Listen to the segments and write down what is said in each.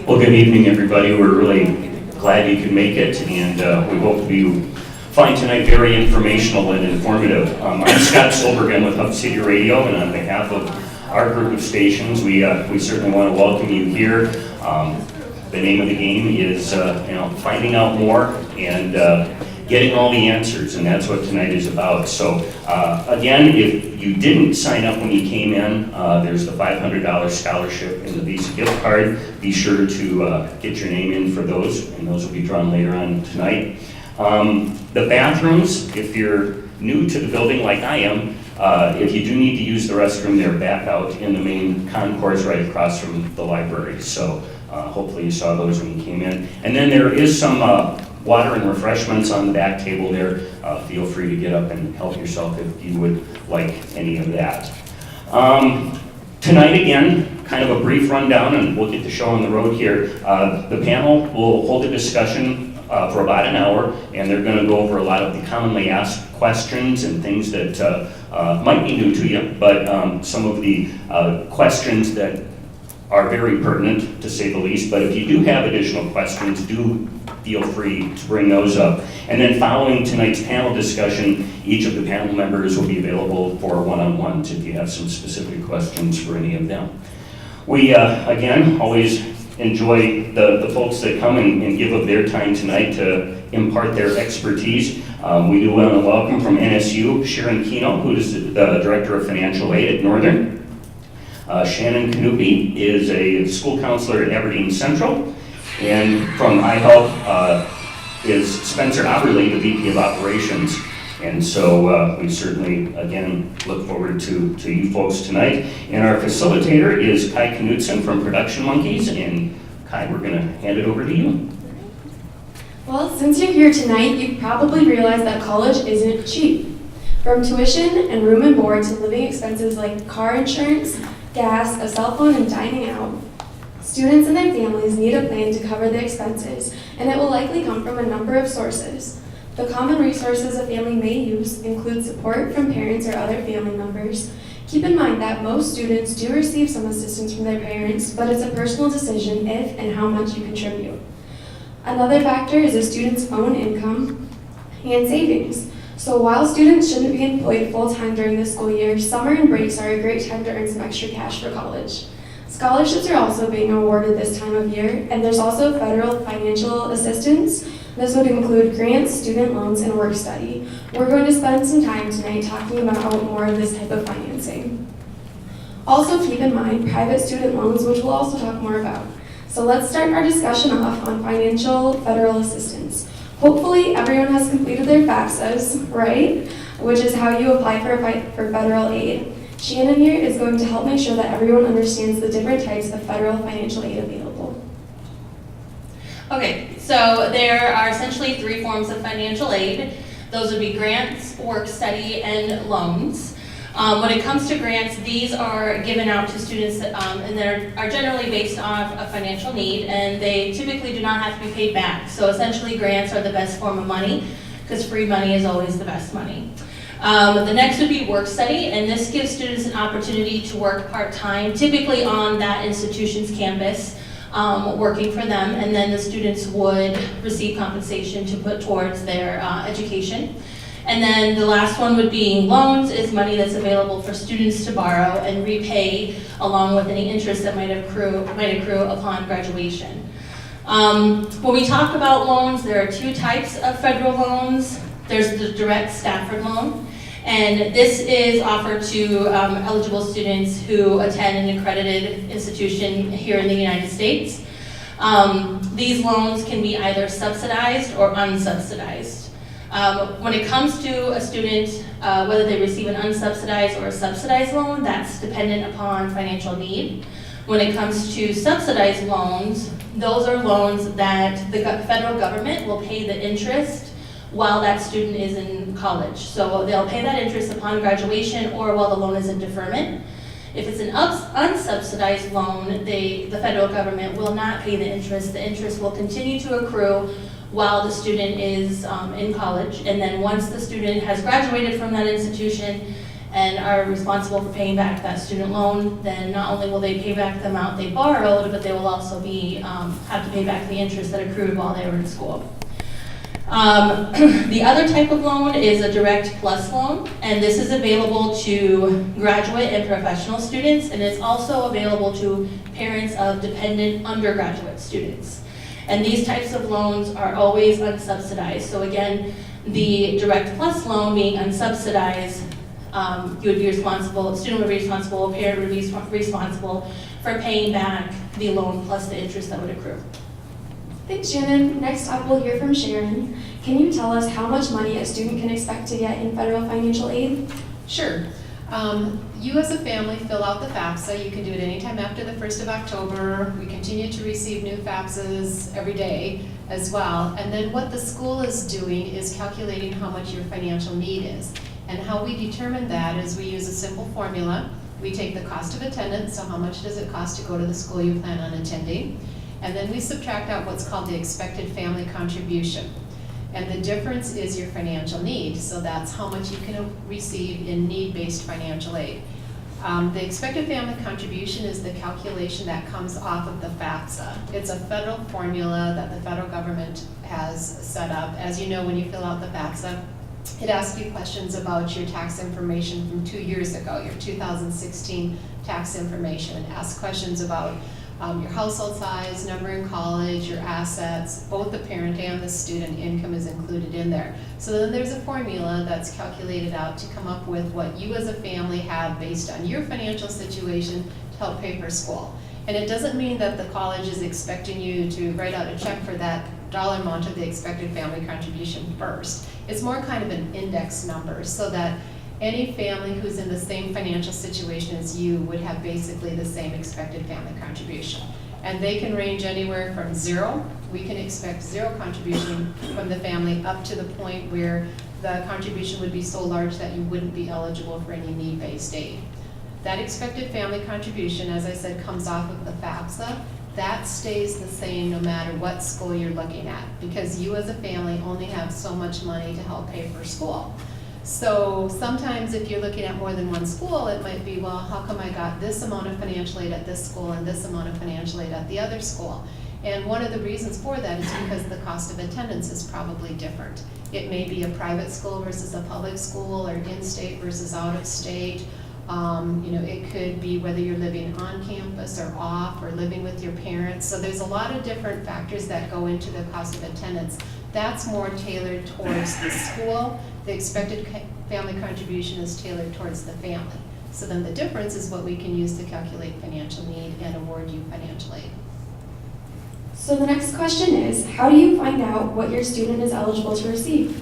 Well, good evening, everybody. We're really glad you could make it, and we hope you find tonight very informational and informative. I'm Scott Silbergen with Hub City Radio, and on behalf of our group of stations, we certainly want to welcome you here. The name of the game is finding out more and getting all the answers, and that's what tonight is about. So again, if you didn't sign up when you came in, there's the $500 scholarship and the Visa gift card. Be sure to get your name in for those, and those will be drawn later on tonight. The bathrooms, if you're new to the building like I am, if you do need to use the restroom, they're back out in the main concourse right across from the library. So hopefully you saw those when you came in. And then there is some water and refreshments on the back table there. Feel free to get up and help yourself if you would like any of that. Tonight again, kind of a brief rundown, and we'll get the show on the road here. The panel will hold a discussion for about an hour, and they're going to go over a lot of the commonly asked questions and things that might be new to you, but some of the questions that are very pertinent, to say the least. But if you do have additional questions, do feel free to bring those up. And then following tonight's panel discussion, each of the panel members will be available for one-on-ones if you have some specific questions for any of them. We, again, always enjoy the folks that come and give of their time tonight to impart their expertise. We do want to welcome from NSU, Sharon Keno, who is the Director of Financial Aid at Northern. Shannon Canupi is a school counselor at Aberdeen Central. And from iHELP is Spencer Oberle, the VP of Operations. And so we certainly, again, look forward to you folks tonight. And our facilitator is Kai Knudsen from Production Monkeys. And Kai, we're going to hand it over to you. Well, since you're here tonight, you've probably realized that college isn't cheap. From tuition and room and board to living expenses like car insurance, gas, a cell phone, and dining out, students and their families need a plan to cover the expenses, and it will likely come from a number of sources. The common resources a family may use include support from parents or other family members. Keep in mind that most students do receive some assistance from their parents, but it's a personal decision if and how much you contribute. Another factor is a student's own income and savings. So while students shouldn't be employed full-time during the school year, summer and breaks are a great time to earn some extra cash for college. Scholarships are also being awarded this time of year, and there's also federal financial assistance. This would include grants, student loans, and work study. We're going to spend some time tonight talking about more of this type of financing. Also keep in mind private student loans, which we'll also talk more about. So let's start our discussion off on financial federal assistance. Hopefully everyone has completed their FAFSAs, right? Which is how you apply for federal aid. Shannon here is going to help make sure that everyone understands the different types of federal financial aid available. Okay, so there are essentially three forms of financial aid. Those would be grants, work study, and loans. When it comes to grants, these are given out to students and they are generally based off a financial need, and they typically do not have to be paid back. So essentially grants are the best form of money because free money is always the best money. The next would be work study, and this gives students an opportunity to work part-time, typically on that institution's campus, working for them, and then the students would receive compensation to put towards their education. And then the last one would be loans, is money that's available for students to borrow and repay along with any interest that might accrue upon graduation. When we talk about loans, there are two types of federal loans. There's the direct Stafford loan, and this is offered to eligible students who attend an accredited institution here in the United States. These loans can be either subsidized or unsubsidized. When it comes to a student, whether they receive an unsubsidized or a subsidized loan, that's dependent upon financial need. When it comes to subsidized loans, those are loans that the federal government will pay the interest while that student is in college. So they'll pay that interest upon graduation or while the loan is in deferment. If it's an unsubsidized loan, the federal government will not pay the interest. The interest will continue to accrue while the student is in college, and then once the student has graduated from that institution and are responsible for paying back that student loan, then not only will they pay back the amount they borrowed, but they will also be have to pay back the interest that accrued while they were in school. The other type of loan is a Direct Plus loan, and this is available to graduate and professional students, and it's also available to parents of dependent undergraduate students. And these types of loans are always unsubsidized. So again, the Direct Plus loan being unsubsidized, you would be responsible, the student would be responsible, a parent would be responsible for paying back the loan plus the interest that would accrue. Thanks, Shannon. Next up, we'll hear from Sharon. Can you tell us how much money a student can expect to get in federal financial aid? Sure. You as a family fill out the FAFSA. You can do it anytime after the 1st of October. We continue to receive new FAFSAs every day as well. And then what the school is doing is calculating how much your financial need is. And how we determine that is we use a simple formula. We take the cost of attendance, so how much does it cost to go to the school you plan on attending? And then we subtract out what's called the expected family contribution. And the difference is your financial need, so that's how much you can receive in need-based financial aid. The expected family contribution is the calculation that comes off of the FAFSA. It's a federal formula that the federal government has set up. As you know, when you fill out the FAFSA, it asks you questions about your tax information from 2 years ago, your 2016 tax information. It asks questions about your household size, number in college, your assets, both the parent and the student income is included in there. So then there's a formula that's calculated out to come up with what you as a family have based on your financial situation to help pay for school. And it doesn't mean that the college is expecting you to write out a check for that dollar amount of the expected family contribution first. It's more kind of an index number so that any family who's in the same financial situation as you would have basically the same expected family contribution. And they can range anywhere from 0, we can expect 0 contribution from the family, up to the point where the contribution would be so large that you wouldn't be eligible for any need-based aid. That expected family contribution, as I said, comes off of the FAFSA. That stays the same no matter what school you're looking at, because you as a family only have so much money to help pay for school. So sometimes if you're looking at more than one school, it might be, well, how come I got this amount of financial aid at this school and this amount of financial aid at the other school? And one of the reasons for that is because the cost of attendance is probably different. It may be a private school versus a public school, or in-state versus out-of-state. It could be whether you're living on campus or off, or living with your parents. So there's a lot of different factors that go into the cost of attendance. That's more tailored towards the school. The expected family contribution is tailored towards the family. So then the difference is what we can use to calculate financial need and award you financial aid. So the next question is, how do you find out what your student is eligible to receive?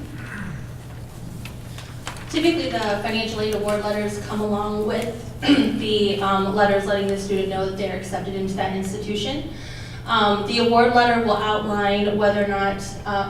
Typically, the financial aid award letters come along with the letters letting the student know that they're accepted into that institution. The award letter will outline whether or not,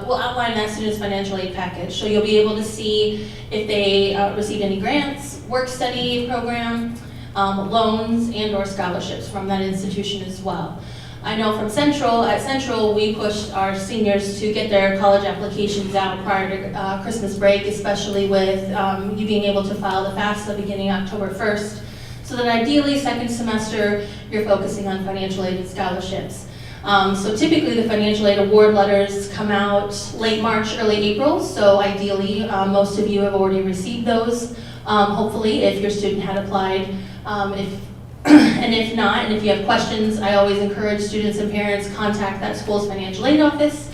will outline that student's financial aid package. So you'll be able to see if they received any grants, work study program, loans, and or scholarships from that institution as well. I know from at Central, we pushed our seniors to get their college applications out prior to Christmas break, especially with you being able to file the FAFSA beginning October 1st. So that ideally, second semester, you're focusing on financial aid and scholarships. So typically the financial aid award letters come out late March, early April, so ideally most of you have already received those, hopefully, if your student had applied. And if not, and if you have questions, I always encourage students and parents contact that school's financial aid office,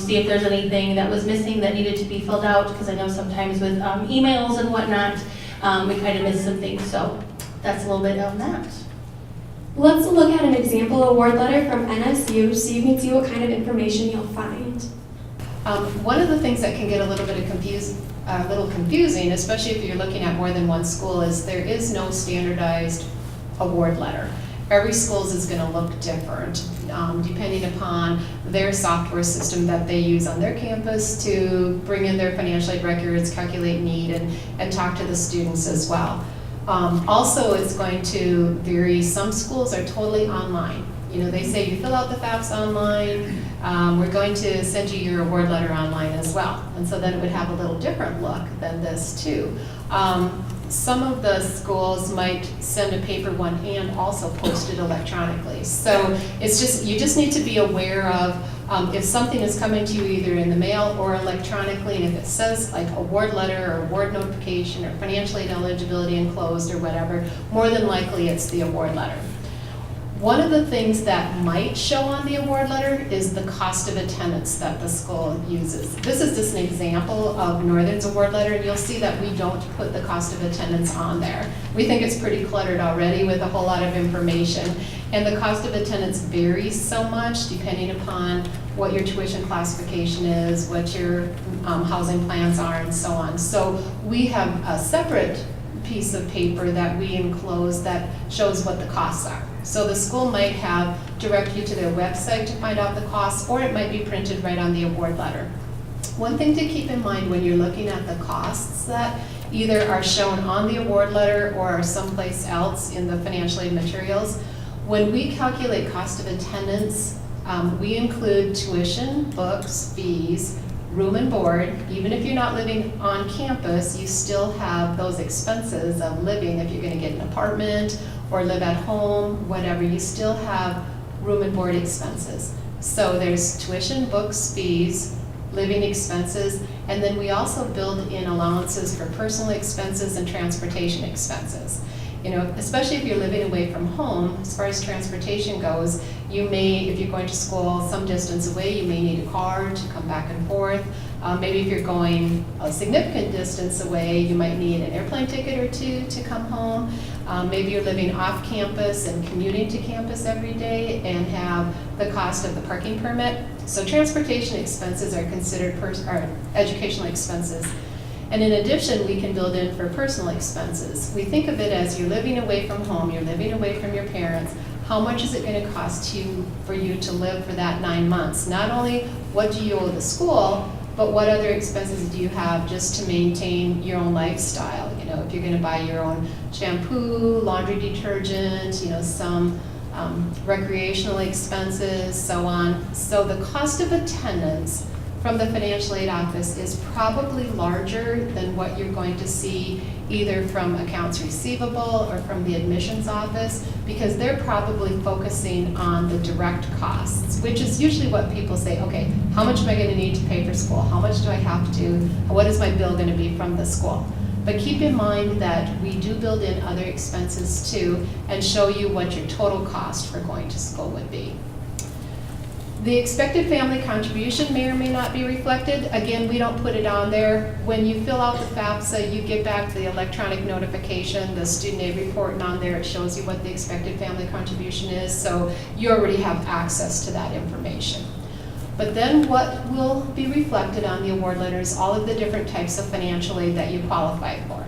see if there's anything that was missing that needed to be filled out, because I know sometimes with emails and whatnot, we kind of miss some things, so that's a little bit on that. Let's look at an example award letter from NSU so you can see what kind of information you'll find. One of the things that can get a little confusing, especially if you're looking at more than one school, is there is no standardized award letter. Every school's is going to look different depending upon their software system that they use on their campus to bring in their financial aid records, calculate need, and talk to the students as well. Also, it's going to vary. Some schools are totally online. They say you fill out the FAFSA online, we're going to send you your award letter online as well. And so then it would have a little different look than this too. Some of the schools might send a paper one and also post it electronically. So it's just, you just need to be aware of if something is coming to you either in the mail or electronically, and if it says like award letter or award notification or financial aid eligibility enclosed or whatever, more than likely it's the award letter. One of the things that might show on the award letter is the cost of attendance that the school uses. This is just an example of Northern's award letter, and you'll see that we don't put the cost of attendance on there. We think it's pretty cluttered already with a whole lot of information, and the cost of attendance varies so much depending upon what your tuition classification is, what your housing plans are, and so on. So we have a separate piece of paper that we enclose that shows what the costs are. So the school might have direct you to their website to find out the costs, or it might be printed right on the award letter. One thing to keep in mind when you're looking at the costs that either are shown on the award letter or are someplace else in the financial aid materials, when we calculate cost of attendance, we include tuition, books, fees, room and board. Even if you're not living on campus, you still have those expenses of living. If you're going to get an apartment or live at home, whatever, you still have room and board expenses. So there's tuition, books, fees, living expenses, and then we also build in allowances for personal expenses and transportation expenses. You know, especially if you're living away from home, as far as transportation goes, you may, if you're going to school some distance away, you may need a car to come back and forth. Maybe if you're going a significant distance away, you might need an airplane ticket or two to come home. Maybe you're living off campus and commuting to campus every day and have the cost of the parking permit. So transportation expenses are considered educational expenses. And in addition, we can build in for personal expenses. We think of it as you're living away from home, you're living away from your parents. How much is it going to cost you for you to live for that 9 months? Not only what do you owe the school, but what other expenses do you have just to maintain your own lifestyle? You know, if you're going to buy your own shampoo, laundry detergent, you know, some recreational expenses, so on. So the cost of attendance from the financial aid office is probably larger than what you're going to see either from accounts receivable or from the admissions office, because they're probably focusing on the direct costs, which is usually what people say, okay, how much am I going to need to pay for school? How much do I have to, what is my bill going to be from the school? But keep in mind that we do build in other expenses too and show you what your total cost for going to school would be. The expected family contribution may or may not be reflected. Again, we don't put it on there. When you fill out the FAFSA, you get back the electronic notification, the student aid report, and on there it shows you what the expected family contribution is, so you already have access to that information. But then what will be reflected on the award letter is all of the different types of financial aid that you qualify for.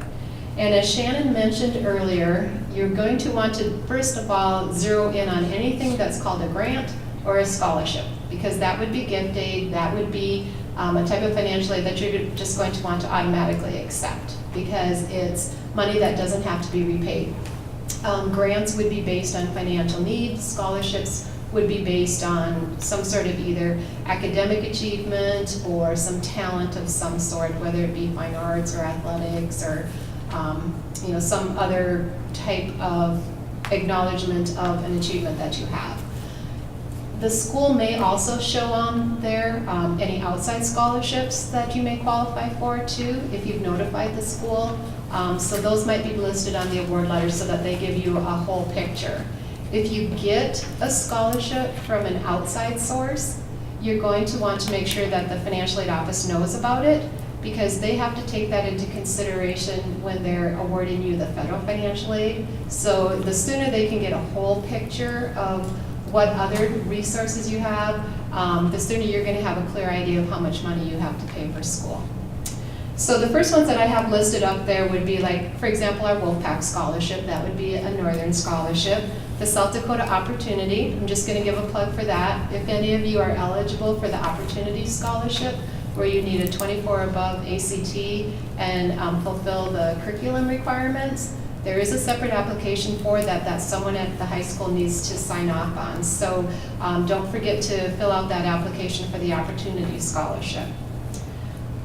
And as Shannon mentioned earlier, you're going to want to, first of all, zero in on anything that's called a grant or a scholarship, because that would be gift aid, that would be a type of financial aid that you're just going to want to automatically accept, because it's money that doesn't have to be repaid. Grants would be based on financial needs, scholarships would be based on some sort of either academic achievement or some talent of some sort, whether it be fine arts or athletics or you know, some other type of acknowledgement of an achievement that you have. The school may also show on there any outside scholarships that you may qualify for too, if you've notified the school. So those might be listed on the award letter so that they give you a whole picture. If you get a scholarship from an outside source, you're going to want to make sure that the financial aid office knows about it, because they have to take that into consideration when they're awarding you the federal financial aid. So the sooner they can get a whole picture of what other resources you have, the sooner you're going to have a clear idea of how much money you have to pay for school. So the first ones that I have listed up there would be like, for example, our Wolfpack Scholarship. That would be a Northern scholarship. The South Dakota Opportunity, I'm just going to give a plug for that. If any of you are eligible for the Opportunity Scholarship, where you need a 24 above ACT and fulfill the curriculum requirements, there is a separate application for that that someone at the high school needs to sign off on. So don't forget to fill out that application for the Opportunity Scholarship.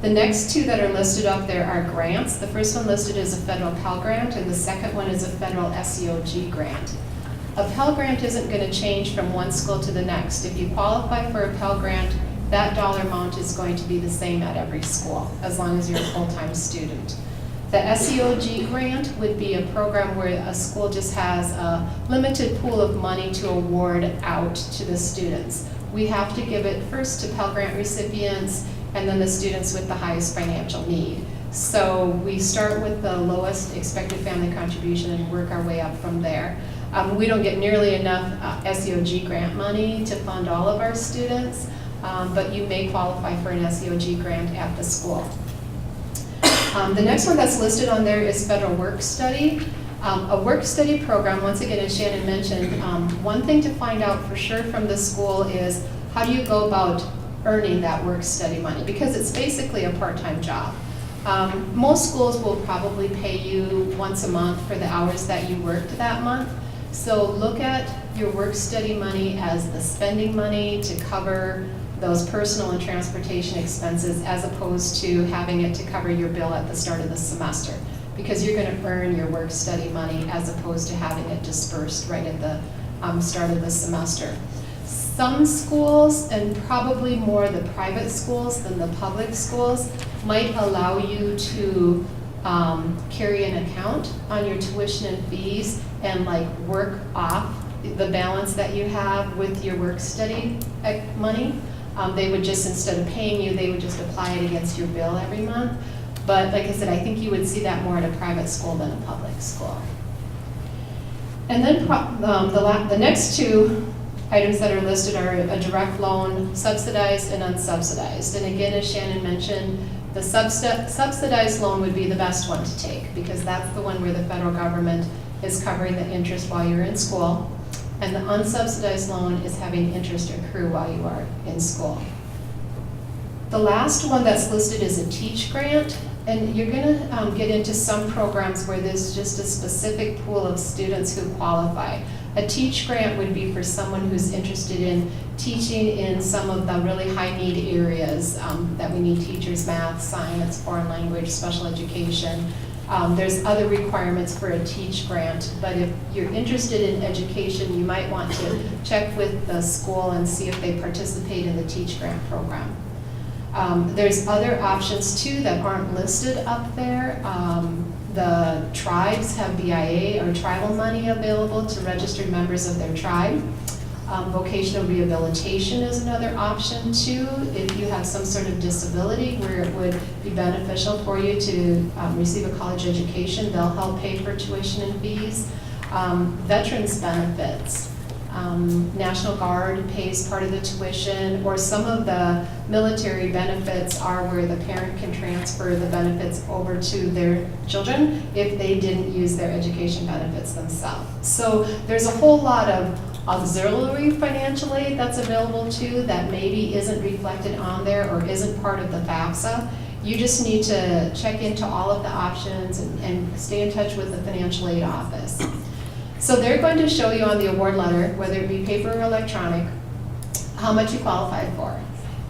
The next two that are listed up there are grants. The first one listed is a federal Pell Grant, and the second one is a federal SEOG grant. A Pell Grant isn't going to change from one school to the next. If you qualify for a Pell Grant, that dollar amount is going to be the same at every school, as long as you're a full-time student. The SEOG grant would be a program where a school just has a limited pool of money to award out to the students. We have to give it first to Pell Grant recipients and then the students with the highest financial need. So we start with the lowest expected family contribution and work our way up from there. We don't get nearly enough SEOG grant money to fund all of our students, but you may qualify for an SEOG grant at the school. The next one that's listed on there is federal work study. A work study program, once again, as Shannon mentioned, one thing to find out for sure from the school is how do you go about earning that work study money, because it's basically a part-time job. Most schools will probably pay you once a month for the hours that you worked that month. So look at your work study money as the spending money to cover those personal and transportation expenses, as opposed to having it to cover your bill at the start of the semester, because you're going to earn your work study money as opposed to having it dispersed right at the start of the semester. Some schools, and probably more the private schools than the public schools, might allow you to carry an account on your tuition and fees and like work off the balance that you have with your work study money. They would just, instead of paying you, they would just apply it against your bill every month. But like I said, I think you would see that more at a private school than a public school. And then the next two items that are listed are a direct loan, subsidized and unsubsidized. And again, as Shannon mentioned, the subsidized loan would be the best one to take, because that's the one where the federal government is covering the interest while you're in school. And the unsubsidized loan is having interest accrue while you are in school. The last one that's listed is a TEACH grant, and you're going to get into some programs where there's just a specific pool of students who qualify. A TEACH grant would be for someone who's interested in teaching in some of the really high need areas that we need teachers: math, science, foreign language, special education. There's other requirements for a TEACH grant, but if you're interested in education, you might want to check with the school and see if they participate in the TEACH grant program. There's other options too that aren't listed up there. The tribes have BIA or tribal money available to registered members of their tribe. Vocational rehabilitation is another option too, if you have some sort of disability where it would be beneficial for you to receive a college education. They'll help pay for tuition and fees. Veterans benefits. National Guard pays part of the tuition, or some of the military benefits are where the parent can transfer the benefits over to their children if they didn't use their education benefits themselves. So there's a whole lot of auxiliary financial aid that's available too that maybe isn't reflected on there or isn't part of the FAFSA. You just need to check into all of the options and stay in touch with the financial aid office. So they're going to show you on the award letter, whether it be paper or electronic, how much you qualified for.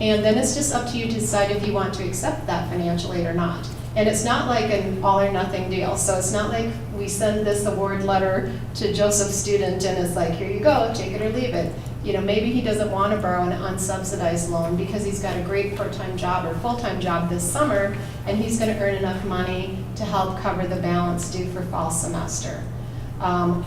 And then it's just up to you to decide if you want to accept that financial aid or not. And it's not like an all or nothing deal. So it's not like we send this award letter to Joseph's student and it's like, here you go, take it or leave it. You know, maybe he doesn't want to borrow an unsubsidized loan because he's got a great part-time job or full-time job this summer, and he's going to earn enough money to help cover the balance due for fall semester.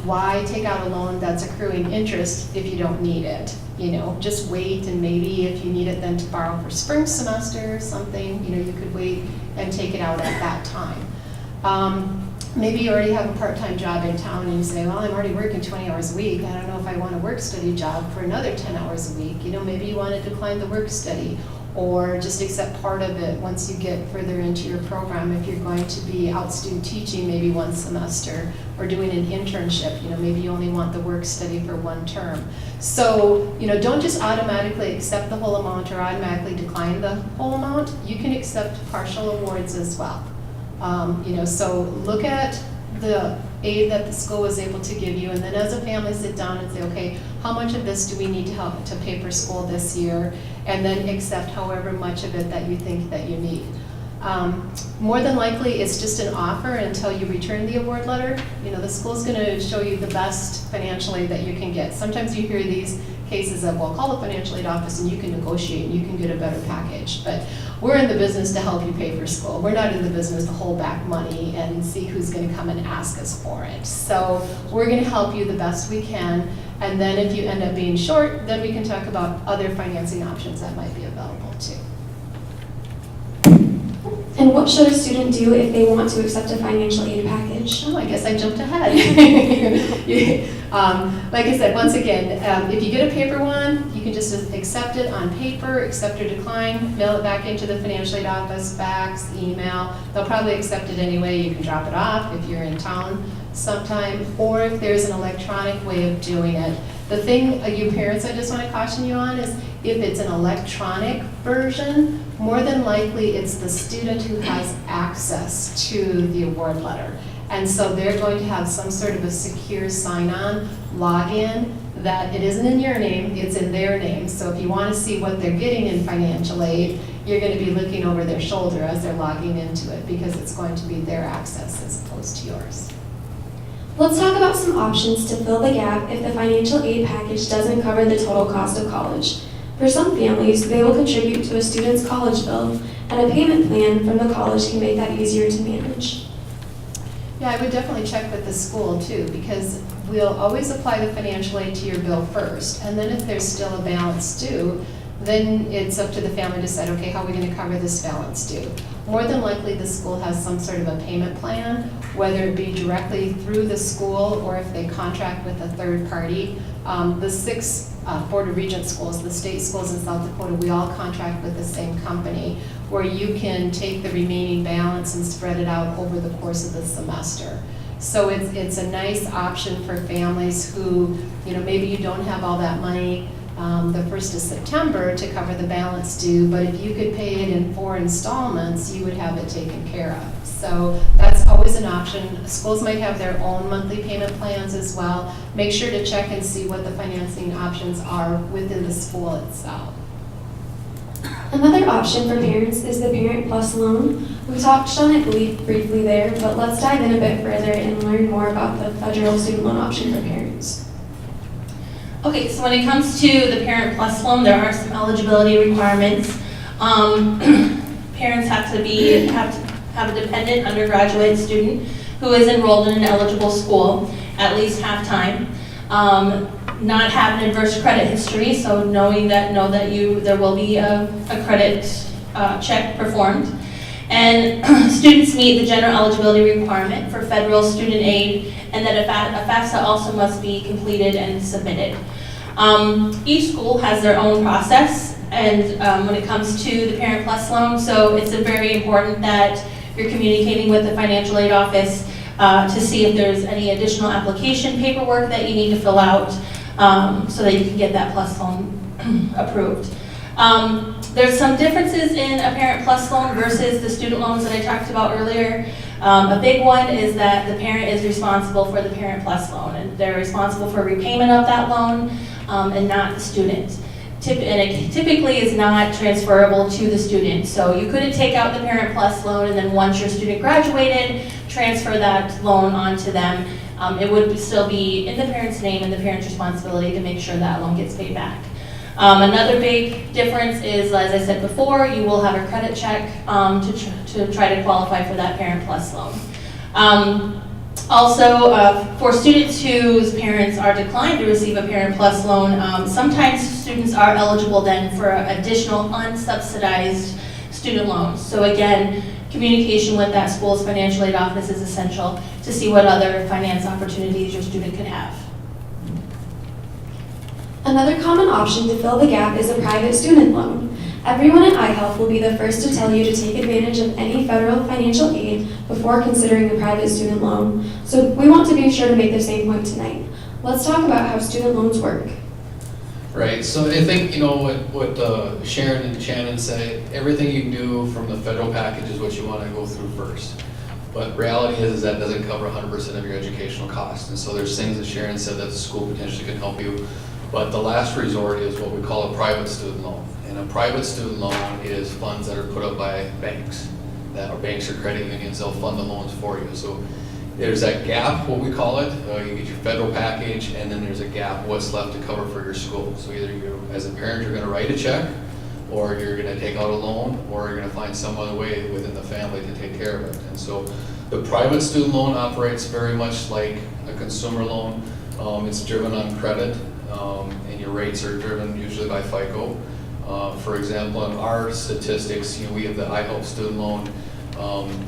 Why take out a loan that's accruing interest if you don't need it? You know, just wait, and maybe if you need it then to borrow for spring semester or something, you know, you could wait and take it out at that time. Maybe you already have a part-time job in town and you say, well, I'm already working 20 hours a week. I don't know if I want a work-study job for another 10 hours a week. You know, maybe you want to decline the work-study or just accept part of it once you get further into your program. If you're going to be out student teaching maybe one semester or doing an internship, you know, maybe you only want the work-study for one term. So, you know, don't just automatically accept the whole amount or automatically decline the whole amount. You can accept partial awards as well. You know, so look at the aid that the school was able to give you, and then as a family sit down and say, okay, how much of this do we need to help to pay for school this year, and then accept however much of it that you think that you need. More than likely, it's just an offer until you return the award letter. You know, the school's gonna show you the best financial aid that you can get. Sometimes you hear these cases of, well, call the financial aid office and you can negotiate and you can get a better package. But we're in the business to help you pay for school. We're not in the business to hold back money and see who's gonna come and ask us for it. So we're gonna help you the best we can. And then if you end up being short, then we can talk about other financing options that might be available too. And what should a student do if they want to accept a financial aid package? Oh, I guess I jumped ahead. Like I said, once again, if you get a paper one, you can just accept it on paper, accept or decline, mail it back into the financial aid office, fax, email. They'll probably accept it anyway. You can drop it off if you're in town sometime, or if there's an electronic way of doing it. The thing, you parents, I just want to caution you on is if it's an electronic version, more than likely it's the student who has access to the award letter. And so they're going to have some sort of a secure sign-on login that it isn't in your name, it's in their name. So if you want to see what they're getting in financial aid, you're going to be looking over their shoulder as they're logging into it because it's going to be their access as opposed to yours. Let's talk about some options to fill the gap if the financial aid package doesn't cover the total cost of college. For some families, they will contribute to a student's college bill, and a payment plan from the college can make that easier to manage. Yeah, I would definitely check with the school too, because we'll always apply the financial aid to your bill first, and then if there's still a balance due, then it's up to the family to decide, okay, how are we going to cover this balance due? More than likely, the school has some sort of a payment plan, whether it be directly through the school or if they contract with a third party. The 6 Board of Regents schools, the state schools in South Dakota, we all contract with the same company, where you can take the remaining balance and spread it out over the course of the semester. So it's a nice option for families who, you know, maybe you don't have all that money the 1st of September to cover the balance due, but if you could pay it in 4 installments, you would have it taken care of. So that's always an option. Schools might have their own monthly payment plans as well. Make sure to check and see what the financing options are within the school itself. Another option for parents is the Parent Plus loan. We touched on it briefly there, but let's dive in a bit further and learn more about the federal student loan option for parents. Okay, so when it comes to the Parent Plus loan, there are some eligibility requirements. Parents have to have a dependent undergraduate student who is enrolled in an eligible school at least half-time. Not have an adverse credit history, so know that there will be a credit check performed. And students meet the general eligibility requirement for federal student aid, and that a FAFSA also must be completed and submitted. Each school has their own process, and when it comes to the Parent Plus loan, so it's very important that you're communicating with the financial aid office to see if there's any additional application paperwork that you need to fill out so that you can get that Plus loan approved. There's some differences in a Parent Plus loan versus the student loans that I talked about earlier. A big one is that the parent is responsible for the Parent Plus loan, and they're responsible for repayment of that loan and not the student. And it typically is not transferable to the student. So you couldn't take out the Parent Plus loan and then once your student graduated, transfer that loan onto them. It would still be in the parent's name and the parent's responsibility to make sure that loan gets paid back. Another big difference is, as I said before, you will have a credit check to try to qualify for that Parent Plus loan. Also, for students whose parents are declined to receive a Parent Plus loan, sometimes students are eligible then for additional unsubsidized student loans. So again, communication with that school's financial aid office is essential to see what other finance opportunities your student could have. Another common option to fill the gap is a private student loan. Everyone at iHELP will be the first to tell you to take advantage of any federal financial aid before considering a private student loan. So we want to be sure to make the same point tonight. Let's talk about how student loans work. Right, so I think, you know, what Sharon and Shannon say, everything you do from the federal package is what you want to go through first. But reality is that doesn't cover 100% of your educational costs. And so there's things that Sharon said that the school potentially can help you. But the last resort is what we call a private student loan. And a private student loan is funds that are put up by banks that or banks or credit unions, they'll fund the loans for you. So there's that gap, what we call it. You get your federal package, and then there's a gap, what's left to cover for your school. So either you, as a parent, you're going to write a check, or you're going to take out a loan, or you're going to find some other way within the family to take care of it. And so the private student loan operates very much like a consumer loan. It's driven on credit, and your rates are driven usually by FICO. For example, in our statistics, we have the iHELP student loan,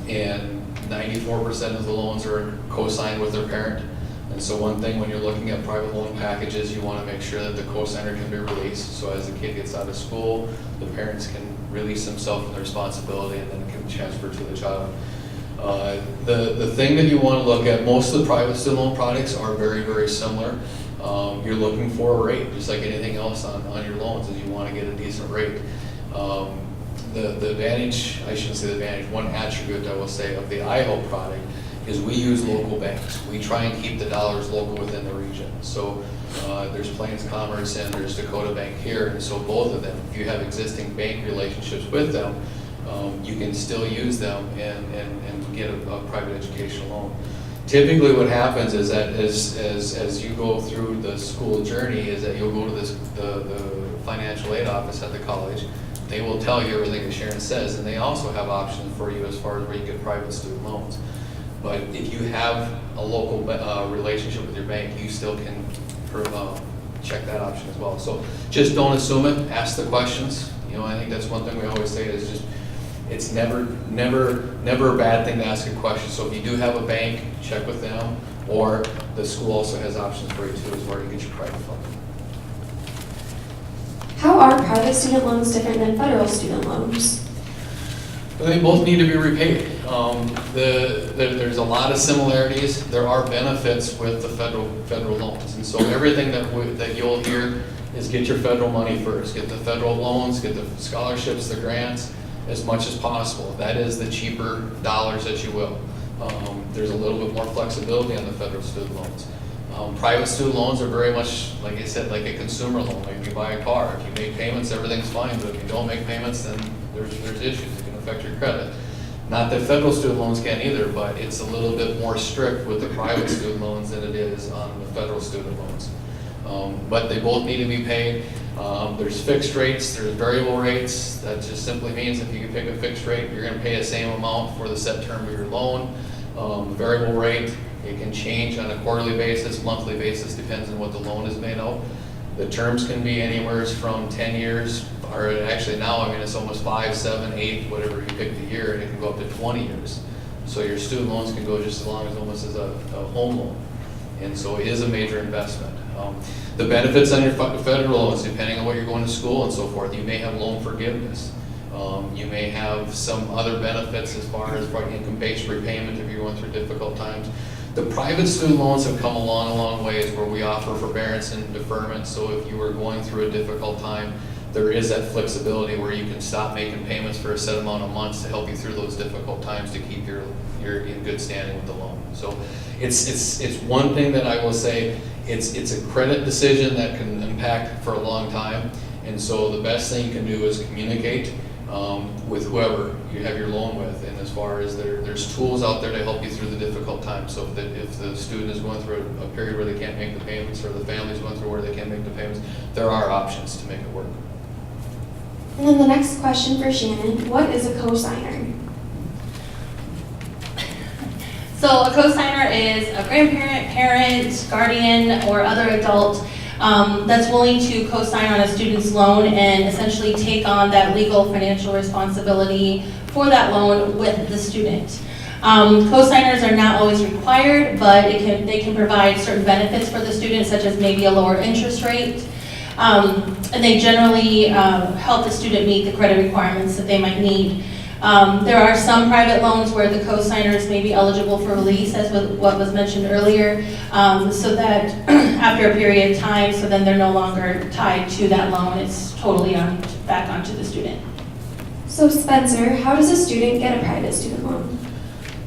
and 94% of the loans are co-signed with their parent. And so one thing when you're looking at private loan packages, you want to make sure that the co-signer can be released. So as the kid gets out of school, the parents can release themselves from the responsibility and then it can transfer to the child. The thing that you want to look at, most of the private student loan products are very, very similar. You're looking for a rate, just like anything else on your loans, is you want to get a decent rate. The advantage, I shouldn't say the advantage, one attribute I will say of the iHELP product is we use local banks. We try and keep the dollars local within the region. So there's Plains Commerce and there's Dakota Bank here, and so both of them, if you have existing bank relationships with them, you can still use them and get a private educational loan. Typically what happens is that as you go through the school journey is that you'll go to the financial aid office at the college. They will tell you everything that Sharon says, and they also have options for you as far as where you get private student loans. But if you have a local relationship with your bank, you still can check that option as well. So just don't assume it, ask the questions. I think that's one thing we always say is just, it's never a bad thing to ask a question. So if you do have a bank, check with them, or the school also has options for you too, as where you get your private funding. How are private student loans different than federal student loans? They both need to be repaid. There's a lot of similarities. There are benefits with the federal loans, and so everything that you'll hear is get your federal money first. Get the federal loans, get the scholarships, the grants, as much as possible. That is the cheaper dollars that you will. There's a little bit more flexibility on the federal student loans. Private student loans are very much, like I said, like a consumer loan. Like if you buy a car, if you make payments, everything's fine, but if you don't make payments, then there's issues that can affect your credit. Not that federal student loans can either, but it's a little bit more strict with the private student loans than it is on the federal student loans. But they both need to be paid. There's fixed rates, there's variable rates. That just simply means if you pick a fixed rate, you're going to pay the same amount for the set term of your loan. Variable rate, it can change on a quarterly basis, monthly basis, depends on what the loan is made of. The terms can be anywhere from 10 years, or actually now, it's almost 5, 7, 8, whatever you pick the year, and it can go up to 20 years. So your student loans can go just as long as almost as a home loan. And so it is a major investment. The benefits on your federal loans, depending on what you're going to school and so forth, you may have loan forgiveness. You may have some other benefits as far as income-based repayment if you're going through difficult times. The private student loans have come a long ways where we offer forbearance and deferment. So if you were going through a difficult time, there is that flexibility where you can stop making payments for a set amount of months to help you through those difficult times to keep your in good standing with the loan. So it's one thing that I will say, it's a credit decision that can impact for a long time. And so the best thing you can do is communicate with whoever you have your loan with, and as far as there's tools out there to help you through the difficult times. So if the student is going through a period where they can't make the payments, or the family's going through where they can't make the payments, there are options to make it work. And then the next question for Shannon, what is a cosigner? So a cosigner is a grandparent, parent, guardian, or other adult that's willing to co-sign on a student's loan and essentially take on that legal financial responsibility for that loan with the student. Co-signers are not always required, but they can provide certain benefits for the student, such as maybe a lower interest rate. And they generally help the student meet the credit requirements that they might need. There are some private loans where the co-signers may be eligible for release, as what was mentioned earlier, so that after a period of time, so then they're no longer tied to that loan. It's totally back onto the student. So Spencer, how does a student get a private student loan?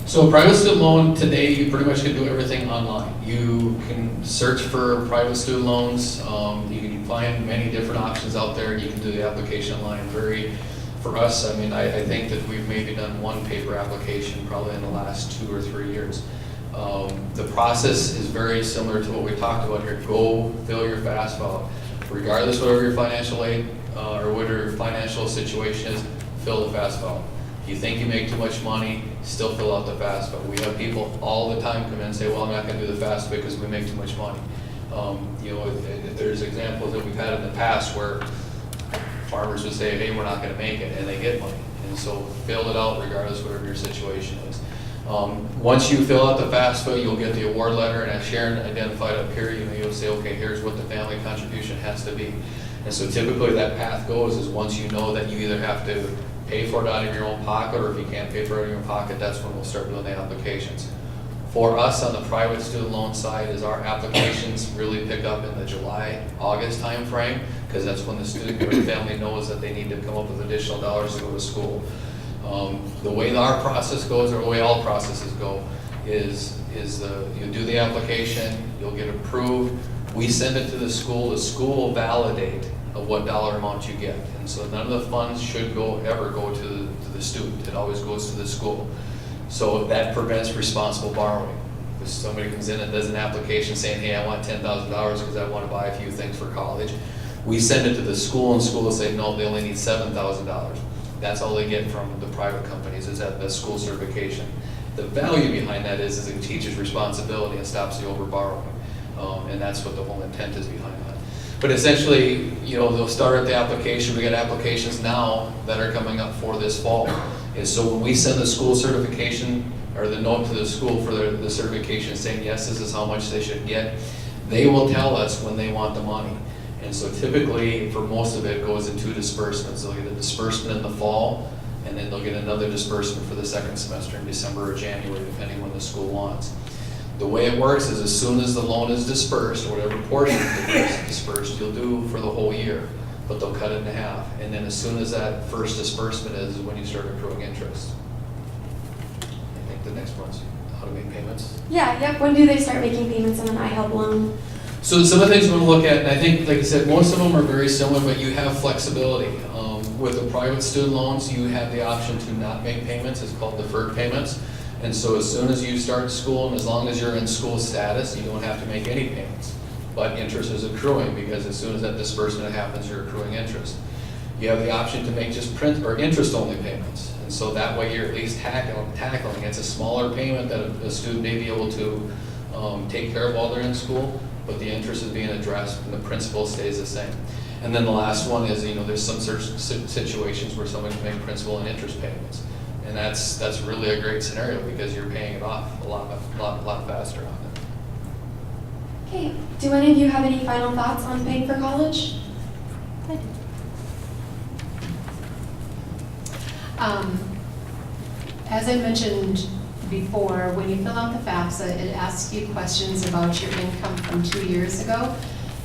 So a private student loan today, you pretty much can do everything online. You can search for private student loans. You can find many different options out there. You can do the application online very For us, I mean, I think that we've maybe done one paper application probably in the last 2 or 3 years. The process is very similar to what we talked about here. Go fill your FAFSA. Regardless of whatever your financial aid or whatever your financial situation is, fill the FAFSA. If you think you make too much money, still fill out the FAFSA. We have people all the time come in and say, well, I'm not going to do the FAFSA because we make too much money. You know, there's examples that we've had in the past where farmers would say, hey, we're not going to make it, and they get money. And so fill it out regardless of whatever your situation is. Once you fill out the FAFSA, you'll get the award letter, and as Sharon identified up here, you know, you'll say, okay, here's what the family contribution has to be. And so typically that path goes is once you know that you either have to pay for it out of your own pocket, or if you can't pay for it out of your own pocket, that's when we'll start doing the applications. For us on the private student loan side is our applications really pick up in the July, August timeframe, because that's when the student or the family knows that they need to come up with additional dollars to go to school. The way our process goes, or the way all processes go, is you do the application, you'll get approved, we send it to the school will validate of what dollar amount you get. And so none of the funds should ever go to the student, it always goes to the school. So that prevents responsible borrowing. If somebody comes in and does an application saying, hey, I want $10,000 because I want to buy a few things for college, we send it to the school, and school will say, no, they only need $7,000. That's all they get from the private companies, is that the school certification. The value behind that is it teaches responsibility and stops the over borrowing. And that's what the whole intent is behind that. But essentially, you know, they'll start at the application. We get applications now that are coming up for this fall. And so when we send the school certification or the note to the school for the certification saying, yes, this is how much they should get, they will tell us when they want the money. And so typically, for most of it, goes in 2 disbursements. They'll get a disbursement in the fall, and then they'll get another disbursement for the second semester in December or January, depending when the school wants. The way it works is as soon as the loan is dispersed, or whatever portion is dispersed, you'll do for the whole year, but they'll cut it in half. And then as soon as that first disbursement is when you start accruing interest. I think the next one's how to make payments. Yeah, when do they start making payments on an iHELP loan? So some of the things we're going to look at, and I think, like I said, most of them are very similar, but you have flexibility. With the private student loans, you have the option to not make payments. It's called deferred payments. And so as soon as you start school, and as long as you're in school status, you don't have to make any payments. But interest is accruing, because as soon as that disbursement happens, you're accruing interest. You have the option to make just interest-only payments. And so that way you're at least tackling. It's a smaller payment that a student may be able to take care of while they're in school, but the interest is being addressed and the principal stays the same. And then the last one is, you know, there's some situations where someone can make principal and interest payments. And that's really a great scenario because you're paying it off a lot faster on it. Okay, do any of you have any final thoughts on paying for college? As I mentioned before, when you fill out the FAFSA, it asks you questions about your income from 2 years ago.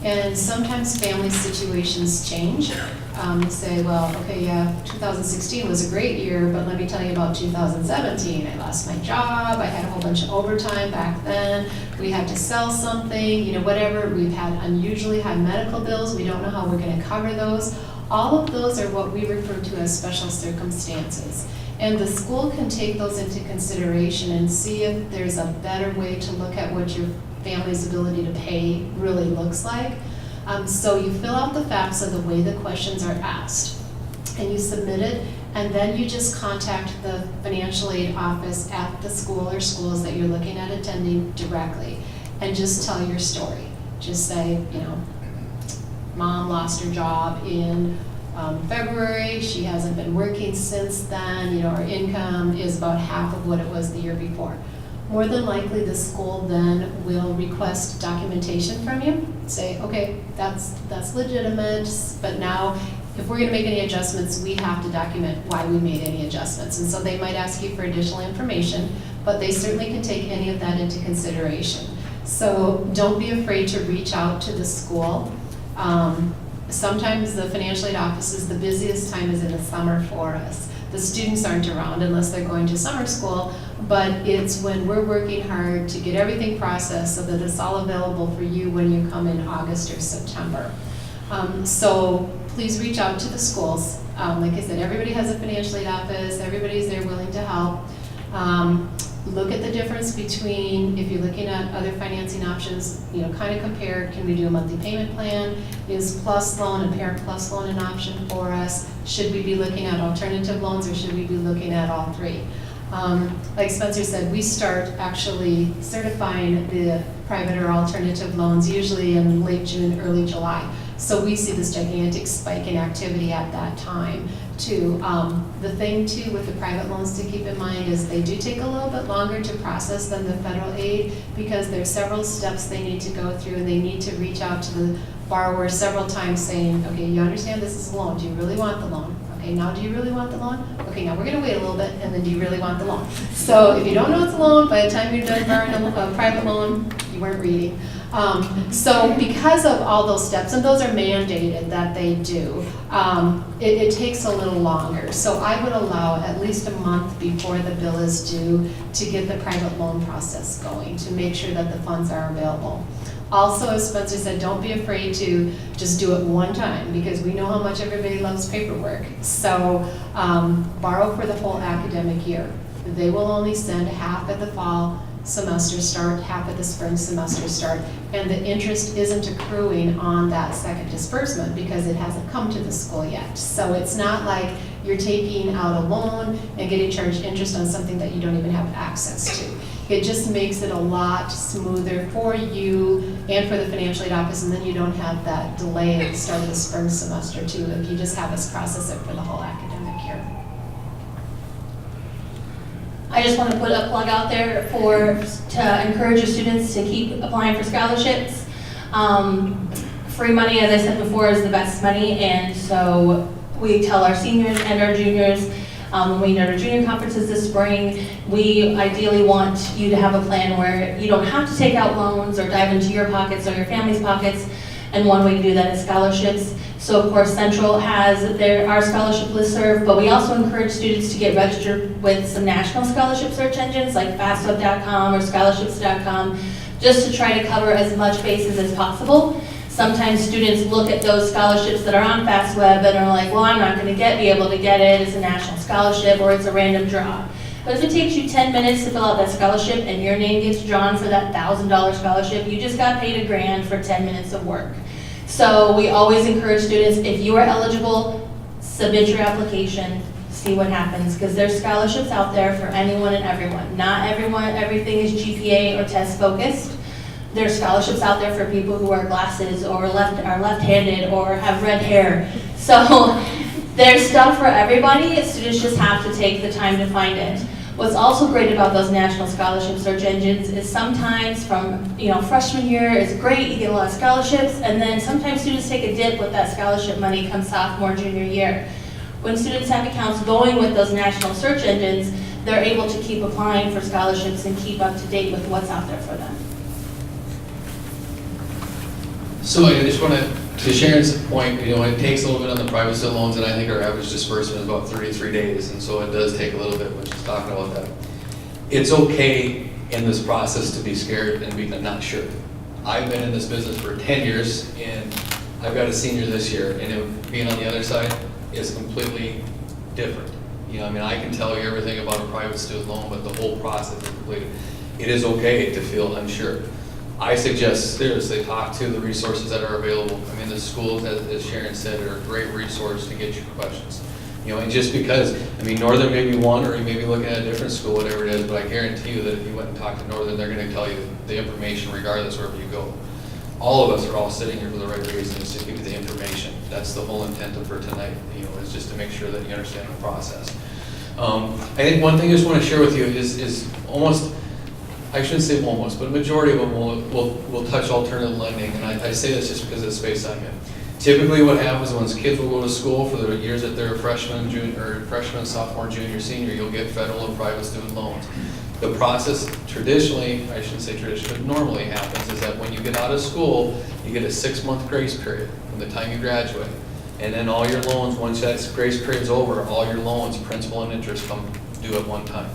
And sometimes family situations change. You say, well, okay, yeah, 2016 was a great year, but let me tell you about 2017. I lost my job, I had a whole bunch of overtime back then, we had to sell something, you know, whatever. We've had unusually high medical bills, we don't know how we're going to cover those. All of those are what we refer to as special circumstances. And the school can take those into consideration and see if there's a better way to look at what your family's ability to pay really looks like. So you fill out the FAFSA the way the questions are asked, and you submit it, and then you just contact the financial aid office at the school or schools that you're looking at attending directly, and just tell your story. Just say, you know, mom lost her job in February, she hasn't been working since then, you know, her income is about half of what it was the year before. More than likely, the school then will request documentation from you. Say, okay, that's legitimate, but now if we're going to make any adjustments, we have to document why we made any adjustments. And so they might ask you for additional information, but they certainly can take any of that into consideration. So don't be afraid to reach out to the school. Sometimes the financial aid offices, the busiest time is in the summer for us. The students aren't around unless they're going to summer school, but it's when we're working hard to get everything processed so that it's all available for you when you come in August or September. So please reach out to the schools. Like I said, everybody has a financial aid office, everybody's there willing to help. Look at the difference between, if you're looking at other financing options, kind of compare, can we do a monthly payment plan? Is plus loan and parent plus loan an option for us? Should we be looking at alternative loans or should we be looking at all three? Like Spencer said, we start actually certifying the private or alternative loans usually in late June, early July. So we see this gigantic spike in activity at that time too. The thing too with the private loans to keep in mind is they do take a little bit longer to process than the federal aid because there's several steps they need to go through and they need to reach out to the borrower several times saying, okay, you understand this is a loan, do you really want the loan? Okay, now do you really want the loan? Okay, now we're gonna wait a little bit and then do you really want the loan? So if you don't know it's a loan, by the time you're done borrowing a private loan, you weren't reading. So because of all those steps, and those are mandated that they do, it takes a little longer. So I would allow at least a month before the bill is due to get the private loan process going, to make sure that the funds are available. Also, as Spencer said, don't be afraid to just do it one time because we know how much everybody loves paperwork. So borrow for the whole academic year. They will only send half at the fall semester start, half at the spring semester start, and the interest isn't accruing on that second disbursement because it hasn't come to the school yet. So it's not like you're taking out a loan and getting charged interest on something that you don't even have access to. It just makes it a lot smoother for you and for the financial aid office, and then you don't have that delay at the start of the spring semester too, if you just have us process it for the whole academic year. I just want to put a plug out there to encourage your students to keep applying for scholarships. Free money, as I said before, is the best money, and so we tell our seniors and our juniors, when we know our junior conferences this spring, we ideally want you to have a plan where you don't have to take out loans or dive into your pockets or your family's pockets, and one way to do that is scholarships. So of course Central has our scholarship listserv, but we also encourage students to get registered with some national scholarship search engines like fastweb.com or scholarships.com, just to try to cover as much bases as possible. Sometimes students look at those scholarships that are on FastWeb and are like, well, I'm not going to be able to get it. It's a national scholarship or it's a random draw. But if it takes you 10 minutes to fill out that scholarship and your name gets drawn for that $1,000 scholarship, you just got paid $1,000 for 10 minutes of work. So we always encourage students, if you are eligible, submit your application, see what happens, because there's scholarships out there for anyone and everyone. Not everything is GPA or test focused. There's scholarships out there for people who wear glasses or are left-handed or have red hair. So there's stuff for everybody. Students just have to take the time to find it. What's also great about those national scholarship search engines is sometimes from freshman year is great, you get a lot of scholarships, and then sometimes students take a dip with that scholarship money come sophomore, junior year. When students have accounts going with those national search engines, they're able to keep applying for scholarships and keep up to date with what's out there for them. So I just want to Sharon's point, it takes a little bit on the private student loans, and I think our average disbursement is about 33 days, and so it does take a little bit when she's talking about that. It's okay in this process to be scared and be not sure. I've been in this business for 10 years, and I've got a senior this year, and being on the other side is completely different. I can tell you everything about a private student loan, but the whole process is completed. It is okay to feel unsure. I suggest seriously talk to the resources that are available. The schools, as Sharon said, are a great resource to get your questions. And just because, Northern may be one, or you may be looking at a different school, whatever it is, but I guarantee you that if you went and talked to Northern, they're going to tell you the information regardless wherever you go. All of us are all sitting here for the right reasons, to give you the information. That's the whole intent for tonight, is just to make sure that you understand the process. I think one thing I just want to share with you is almost, I shouldn't say almost, but a majority of them will touch alternative lending, and I say this just because of the space I'm in. Typically what happens when kids will go to school for the years that they're freshman, sophomore, junior, senior, you'll get federal and private student loans. The process traditionally, I shouldn't say traditionally, but normally happens is that when you get out of school, you get a 6-month grace period from the time you graduate. And then all your loans, once that grace period's over, all your loans, principal and interest, come due at one time.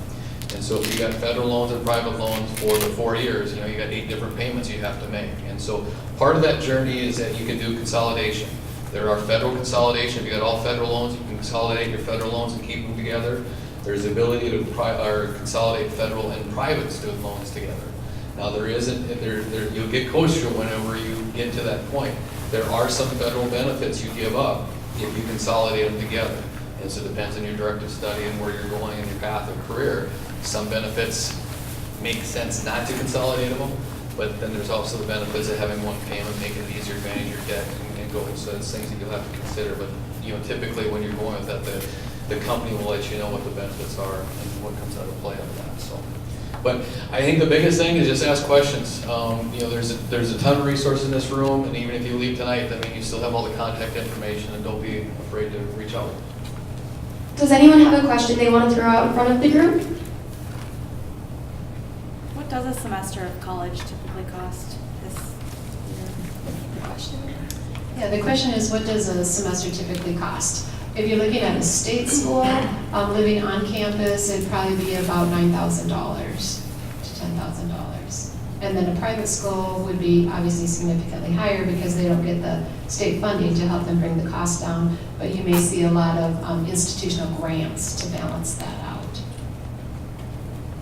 And And so if you got federal loans and private loans for the 4 years, you know, you got 8 different payments you have to make. And so part of that journey is that you can do consolidation. There are federal consolidation. If you got all federal loans, you can consolidate your federal loans and keep them together. There's the ability to consolidate federal and private student loans together. Now you'll get kosher whenever you get to that point. There are some federal benefits you give up if you consolidate them together. And so it depends on your directive study and where you're going in your path of career. Some benefits make sense not to consolidate them, but then there's also the benefits of having one payment, making it easier to manage your debt and go. So it's things that you'll have to consider. But you know, typically when you're going with that, the company will let you know what the benefits are and what comes out of play of that. So, but I think the biggest thing is just ask questions. You know, there's a ton of resources in this room, and even if you leave tonight, I mean, you still have all the contact information, and don't be afraid to reach out. Does anyone have a question they want to throw out in front of the group? What does a semester of college typically cost this year? The question. Yeah, the question is, what does a semester typically cost? If you're looking at a state school, living on campus, it'd probably be about $9,000 to $10,000. And then a private school would be obviously significantly higher because they don't get the state funding to help them bring the cost down. But you may see a lot of institutional grants to balance that out.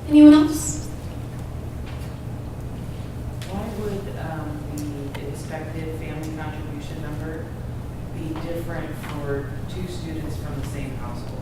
Anyone else? Why would the expected family contribution number be different for 2 students from the same household?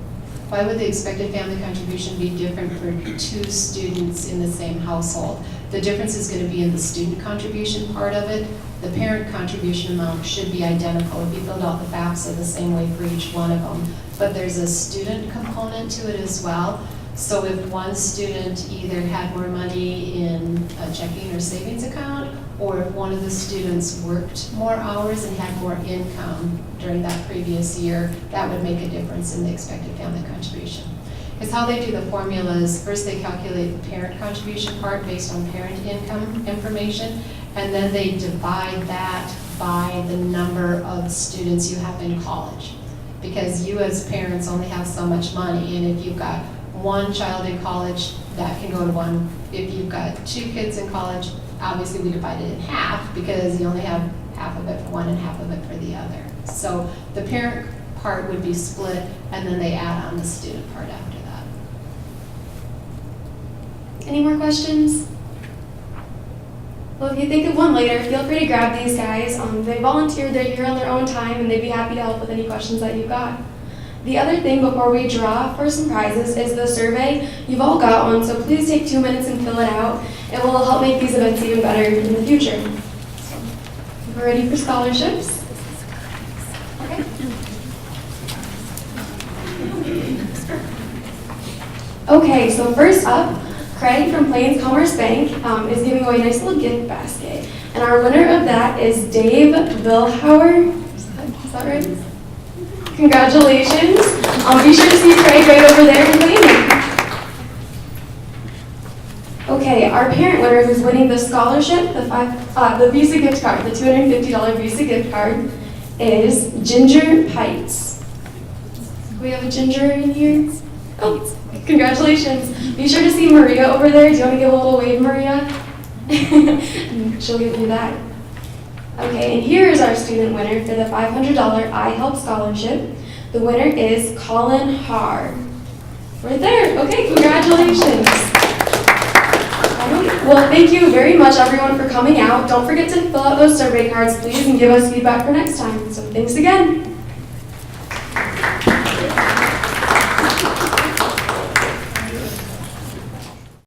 Why would the expected family contribution be different for 2 students in the same household? The difference is going to be in the student contribution part of it. The parent contribution amount should be identical if you filled out the FAFSA the same way for each one of them. But there's a student component to it as well. So if one student either had more money in a checking or savings account, or if one of the students worked more hours and had more income during that previous year, that would make a difference in the expected family contribution. Because how they do the formula is first they calculate the parent contribution part based on parent income information, and then they divide that by the number of students you have in college. Because you as parents only have so much money, and if you've got one child in college, that can go to one. If you've got 2 kids in college, obviously we divide it in half because you only have half of it for one and half of it for the other. So the parent part would be split, and then they add on the student part after that. Any more questions? Well, if you think of one later, feel free to grab these guys. They volunteered, they're here on their own time, and they'd be happy to help with any questions that you've got. The other thing before we draw for some prizes is the survey. You've all got one, so please take 2 minutes and fill it out. It will help make these events even better in the future. So, we're ready for scholarships. Okay. Okay, so first up, Craig from Plains Commerce Bank is giving away a nice little gift basket. And our winner of that is Dave Vilhauer. Is that right? Congratulations. Be sure to see Craig right over there in waiting. Okay, our parent winner who's winning the scholarship, the Visa gift card, the $250 Visa gift card, is Ginger Pites. Do we have a Ginger in here? Oh, congratulations. Be sure to see Maria over there. Do you want to give a little wave, Maria? She'll give you that. Okay, and here is our student winner for the $500 iHELP scholarship. The winner is Colin Haar. Right there. Okay, congratulations. Well, thank you very much, everyone, for coming out. Don't forget to fill out those survey cards, please, and give us feedback for next time. So thanks again.